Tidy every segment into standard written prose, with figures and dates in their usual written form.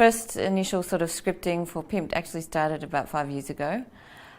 first initial sort of scripting for Pimped actually started about 5 years ago.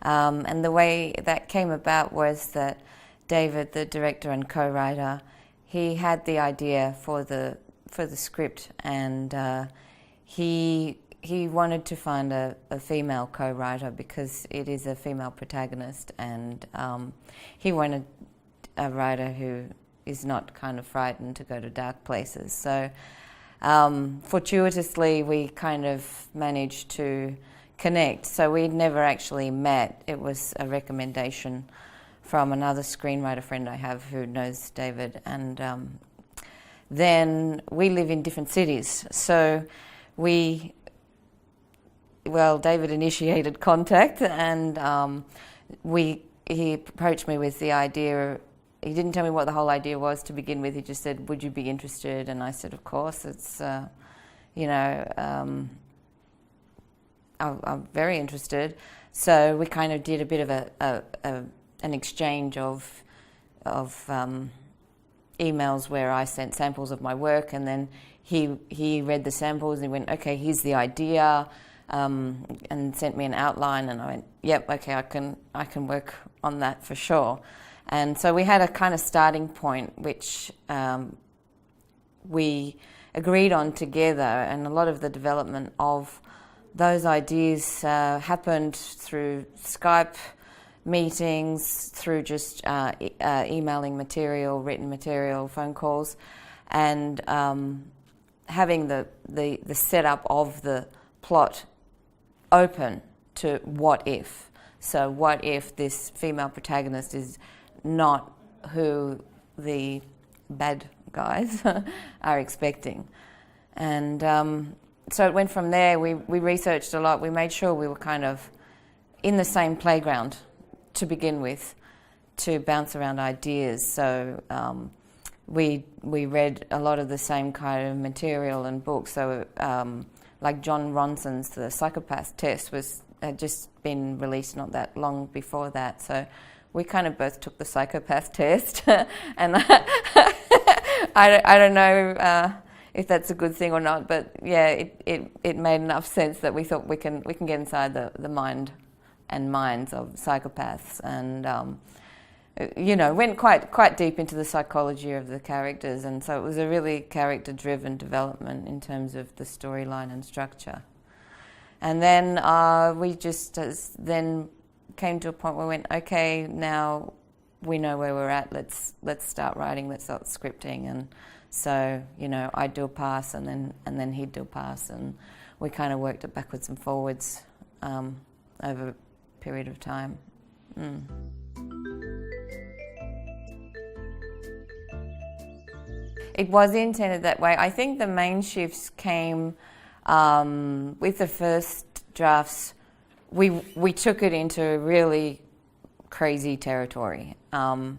And the way that came about was that David, the director and co-writer, he had the idea for the script, and he wanted to find a female co-writer because it is a female protagonist, and he wanted a writer who is not kind of frightened to go to dark places. So fortuitously, we kind of managed to connect. So we'd never actually met. It was a recommendation from another screenwriter friend I have who knows David, and then we live in different cities. So David initiated contact, and he approached me with the idea. He didn't tell me what the whole idea was to begin with. He just said, "Would you be interested?" And I said, "Of course. It's I'm very interested." So we kind of did a bit of an exchange of emails where I sent samples of my work, and then he read the samples and he went, "Okay, here's the idea," and sent me an outline, and I went, "Yep, okay, I can work on that for sure." And so we had a kind of starting point which we agreed on together, and a lot of the development of those ideas happened through Skype meetings, through just emailing material, written material, phone calls, and having the setup of the plot open to what if. So what if this female protagonist is not who the bad guys are expecting? And so it went from there. We researched a lot. We made sure we were kind of in the same playground to begin with, to bounce around ideas. So we read a lot of the same kind of material and books. So like John Ronson's The Psychopath Test had just been released not that long before that. So we kind of both took the psychopath test, and I don't know if that's a good thing or not, but yeah, it made enough sense that we thought we can get inside the mind and minds of psychopaths, and went quite deep into the psychology of the characters, and so it was a really character-driven development in terms of the storyline and structure. And then we just then came to a point where we went, okay, now we know where we're at. Let's start writing. Let's start scripting. And so I'd do a pass, and then he'd do a pass, and we kind of worked it backwards and forwards over a period of time. It was intended that way. I think the main shifts came with the first drafts. We took it into really crazy territory, and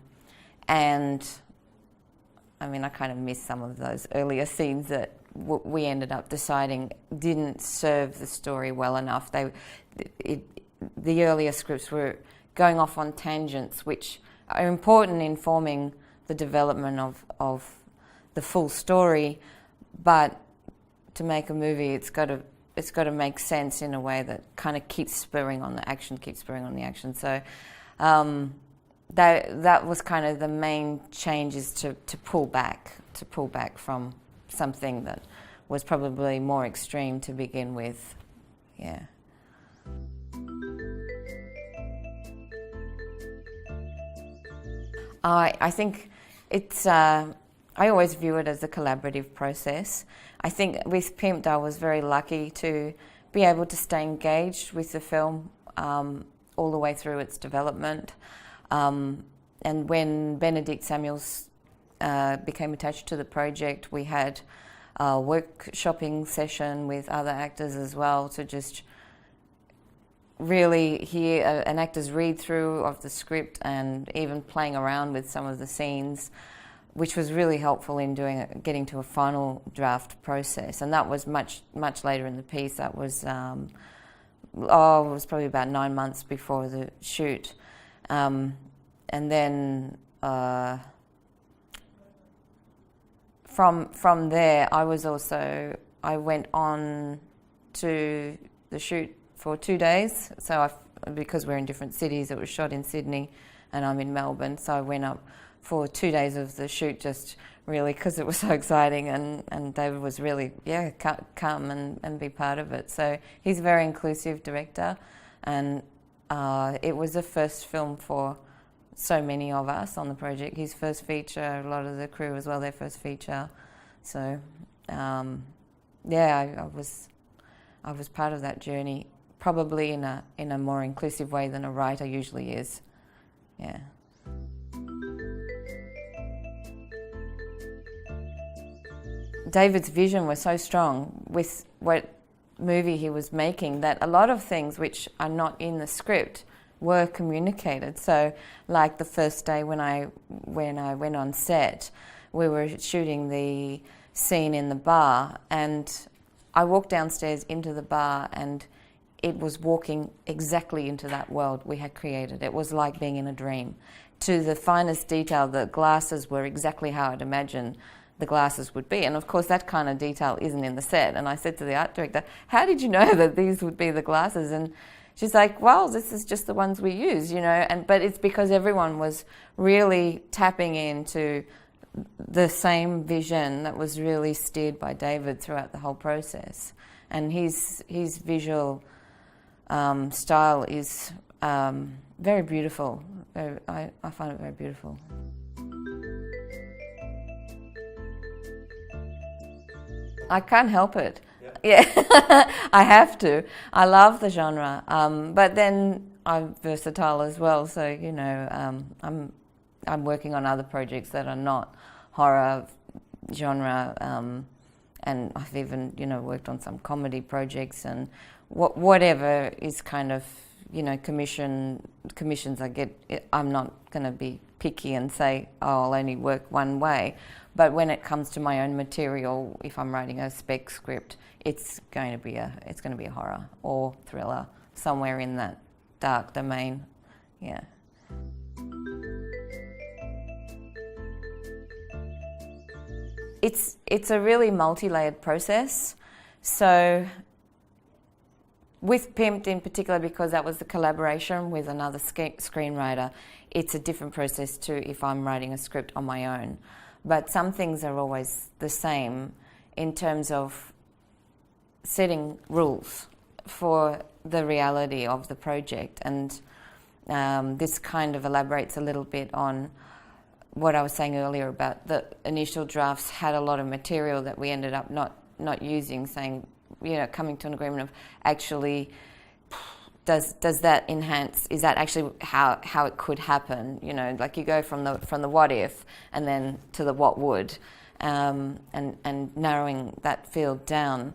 I mean, I kind of miss some of those earlier scenes that we ended up deciding didn't serve the story well enough. The earlier scripts were going off on tangents, which are important in forming the development of the full story, but to make a movie, it's got to make sense in a way that kind of keeps spurring on the action. So that was kind of the main changes to pull back from something that was probably more extreme to begin with. Yeah. I think it's. I always view it as a collaborative process. I think with Pimped, I was very lucky to be able to stay engaged with the film all the way through its development. And when Benedict Samuels became attached to the project, we had a workshopping session with other actors as well to just really hear an actor's read-through of the script and even playing around with some of the scenes, which was really helpful in getting to a final draft process. And that was much later in the piece. That was it was probably about 9 months before the shoot. And then from there, I went on to the shoot for 2 days. So because we're in different cities, it was shot in Sydney and I'm in Melbourne. So I went up for 2 days of the shoot, just really because it was so exciting, and David was really, come and be part of it. So he's a very inclusive director, and it was the first film for so many of us on the project. His first feature, a lot of the crew as well, their first feature. So I was part of that journey, probably in a more inclusive way than a writer usually is. Yeah. David's vision was so strong with what movie he was making that a lot of things which are not in the script were communicated. So, like the first day when I went on set, we were shooting the scene in the bar, and I walked downstairs into the bar, and it was walking exactly into that world we had created. It was like being in a dream. To the finest detail, the glasses were exactly how I'd imagined the glasses would be. And of course that kind of detail isn't in the set. And I said to the art director, how did you know that these would be the glasses? And she's like, well, this is just the ones we use, but it's because everyone was really tapping into the same vision that was really steered by David throughout the whole process. And his visual style is very beautiful. I find it very beautiful. I can't help it. Yeah, I have to. I love the genre, but then I'm versatile as well. So I'm working on other projects that are not horror genre, and I've even worked on some comedy projects and whatever is kind of commissions I get. I'm not going to be picky and say, oh, I'll only work one way. But when it comes to my own material, if I'm writing a spec script, it's going to be a horror or thriller, somewhere in that dark domain. Yeah. It's a really multi-layered process. So with Pimped in particular, because that was the collaboration with another screenwriter, it's a different process to if I'm writing a script on my own. But some things are always the same in terms of setting rules for the reality of the project. And this kind of elaborates a little bit on what I was saying earlier about the initial drafts had a lot of material that we ended up not using, saying, coming to an agreement of actually, does that enhance, is that actually how it could happen? Like you go from the what if and then to the what would, and narrowing that field down.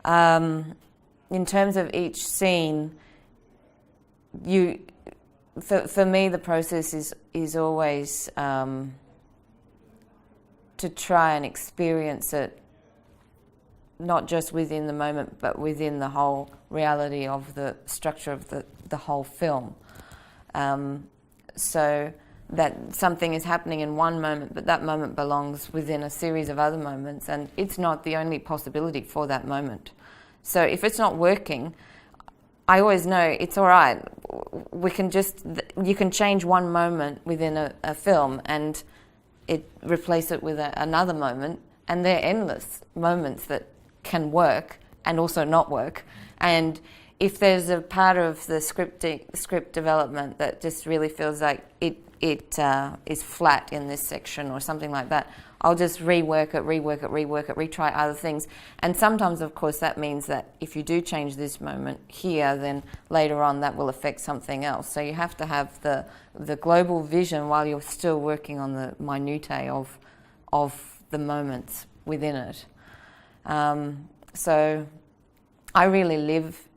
In terms of each scene, for me the process is always to try and experience it not just within the moment, but within the whole reality of the structure of the whole film. So that something is happening in one moment, but that moment belongs within a series of other moments, and it's not the only possibility for that moment. So if it's not working, I always know it's all right. You can change one moment within a film and replace it with another moment, and they're endless moments that can work and also not work. And if there's a part of the script development that just really feels like it is flat in this section or something like that, I'll just rework it, retry other things. And sometimes, of course, that means that if you do change this moment here, then later on that will affect something else. So you have to have the global vision while you're still working on the minutiae of the moments within it. So I really live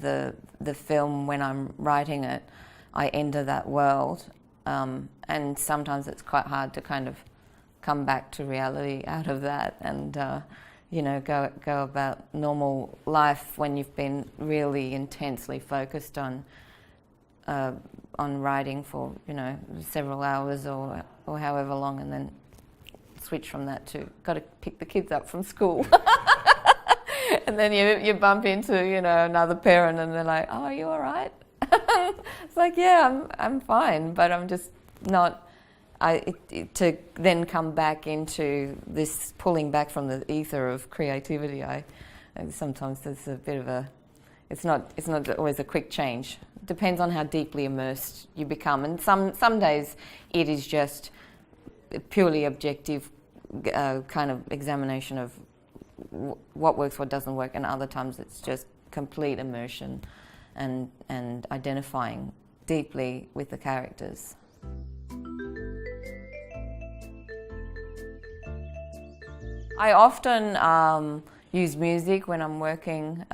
the film when I'm writing it. I enter that world, and sometimes it's quite hard to kind of come back to reality out of that, and go about normal life when you've been really intensely focused on writing for several hours or however long, and then switch from that to got to pick the kids up from school. And then you bump into, you know, another parent and they're like, oh, are you all right? It's like, yeah, I'm fine, but I'm just not, to then come back into this pulling back from the ether of creativity, sometimes there's a bit of a, it's not always a quick change. It depends on how deeply immersed you become. And some days it is just purely objective kind of examination of what works, what doesn't work, and other times it's just complete immersion and identifying deeply with the characters. I often use music when I'm working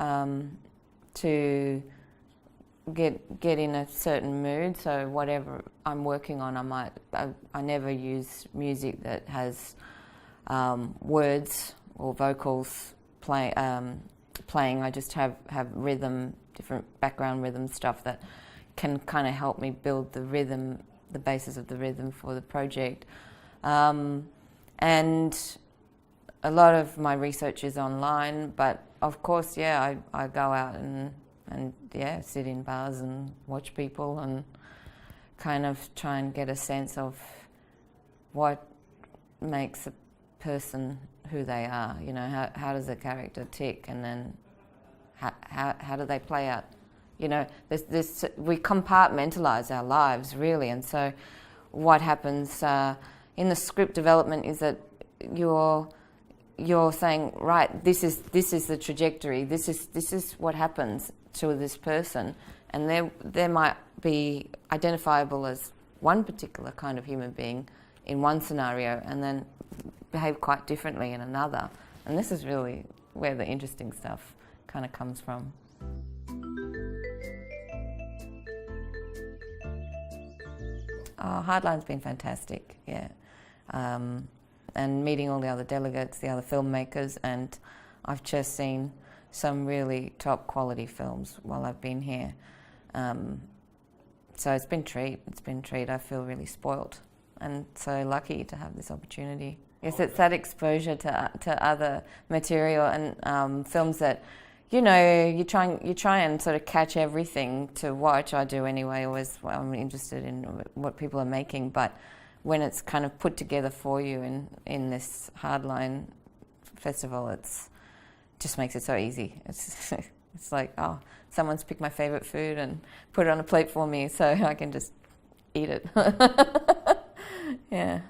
to get in a certain mood. So whatever I'm working on, I never use music that has words or vocals playing. I just have rhythm, different background rhythm stuff that can kind of help me build the rhythm, the basis of the rhythm for the project. And a lot of my research is online, but of course, yeah, I go out and yeah, sit in bars and watch people and kind of try and get a sense of what makes a person who they are. You know, how does a character tick, and then how do they play out? You know, we compartmentalize our lives really, and so what happens in the script development is that you're saying, right, this is the trajectory, this is what happens to this person, and they might be identifiable as one particular kind of human being in one scenario and then behave quite differently in another. And this is really where the interesting stuff kind of comes from. Hardline's been fantastic, yeah. And meeting all the other delegates, the other filmmakers, and I've just seen some really top quality films while I've been here. So it's been a treat. I feel really spoilt and so lucky to have this opportunity. Yes, it's that exposure to other material and films that, you know, you try and sort of catch everything to watch. I do anyway. Always, I'm interested in what people are making, but when it's kind of put together for you in this Hardline festival, it's just makes it so easy. It's like, oh, someone's picked my favourite food and put it on a plate for me, so I can just eat it. Yeah.